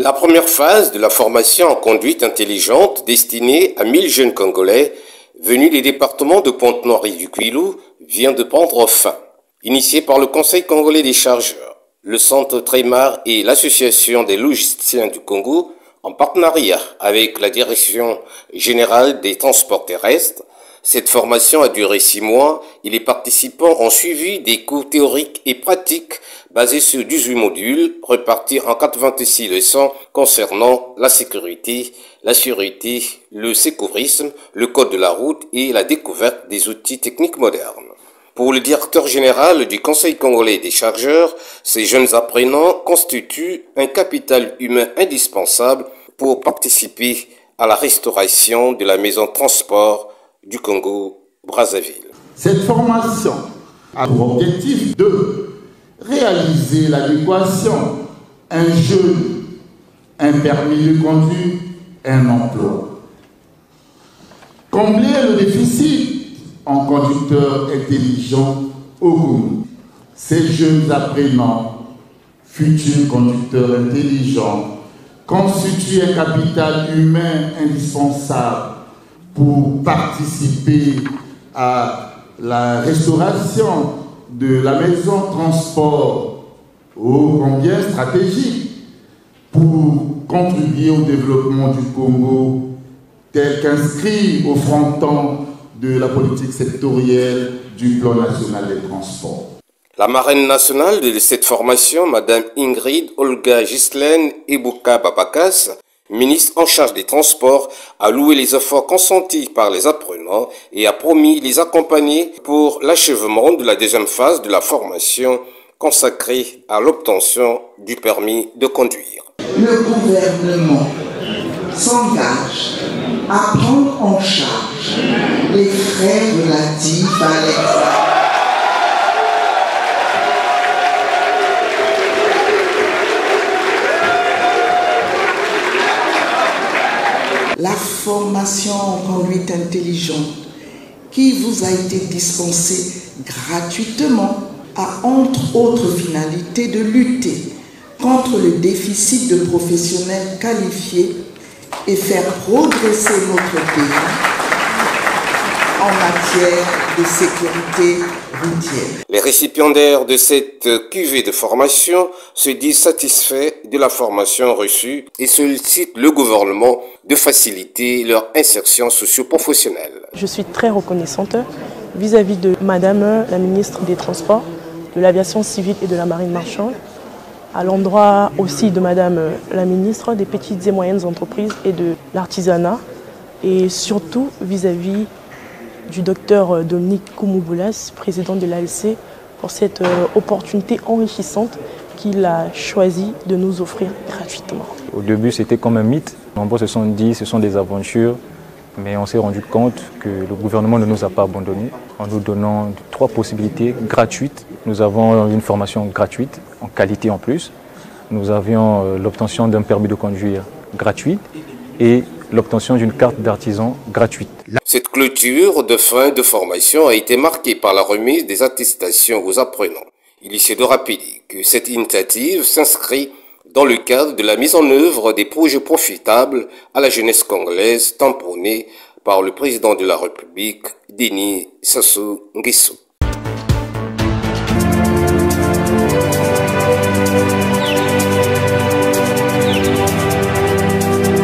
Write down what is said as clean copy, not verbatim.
La première phase de la formation en conduite intelligente destinée à 1000 jeunes Congolais venus des départements de Pointe-Noire et du Kwilu vient de prendre fin. Initiée par le Conseil congolais des chargeurs, le Centre Trémar et l'Association des logisticiens du Congo, en partenariat avec la Direction générale des transports terrestres, cette formation a duré 6 mois et les participants ont suivi des cours théoriques et pratiques basés sur 18 modules repartis en 86 leçons concernant la sécurité, la sûreté, le sécurisme, le code de la route et la découverte des outils techniques modernes. Pour le directeur général du Conseil congolais des chargeurs, ces jeunes apprenants constituent un capital humain indispensable pour participer à la restauration de la maison transport du Congo-Brazzaville. Cette formation a pour objectif de réaliser l'adéquation, un jeune, un permis de conduire, un emploi. Combler le déficit en conducteurs intelligents au Congo. Ces jeunes apprenants, futurs conducteurs intelligents, constituent un capital humain indispensable pour participer à la restauration de la maison transport ô combien stratégique pour contribuer au développement du Congo tel qu'inscrit au fronton de la politique sectorielle du plan national des transports. La marraine nationale de cette formation, Madame Ingrid Olga Ghislaine Ebouka Babakas, ministre en charge des transports, a loué les efforts consentis par les apprenants et a promis les accompagner pour l'achèvement de la deuxième phase de la formation consacrée à l'obtention du permis de conduire. Le gouvernement s'engage à prendre en charge les frais relatifs à l'examen. La formation en conduite intelligente qui vous a été dispensée gratuitement a entre autres finalités de lutter contre le déficit de professionnels qualifiés et faire progresser notre pays en matière de sécurité routière. Les récipiendaires de cette cuvée de formation se disent satisfaits de la formation reçue et sollicitent le gouvernement de faciliter leur insertion socio-professionnelle. Je suis très reconnaissante vis-à-vis de Madame la ministre des Transports, de l'Aviation civile et de la Marine marchande, à l'endroit aussi de Madame la ministre des petites et moyennes entreprises et de l'artisanat, et surtout vis-à-vis du docteur Dominique Koumoubulas, président de l'ALC, pour cette opportunité enrichissante qu'il a choisi de nous offrir gratuitement. Au début, c'était comme un mythe. Nombreux se sont dit ce sont des aventures, mais on s'est rendu compte que le gouvernement ne nous a pas abandonnés en nous donnant 3 possibilités gratuites. Nous avons une formation gratuite, en qualité en plus. Nous avions l'obtention d'un permis de conduire gratuit et l'obtention d'une carte d'artisan gratuite. Cette clôture de fin de formation a été marquée par la remise des attestations aux apprenants. Il est de rappeler que cette initiative s'inscrit dans le cadre de la mise en œuvre des projets profitables à la jeunesse congolaise tamponnés par le président de la République, Denis Sassou Nguesso.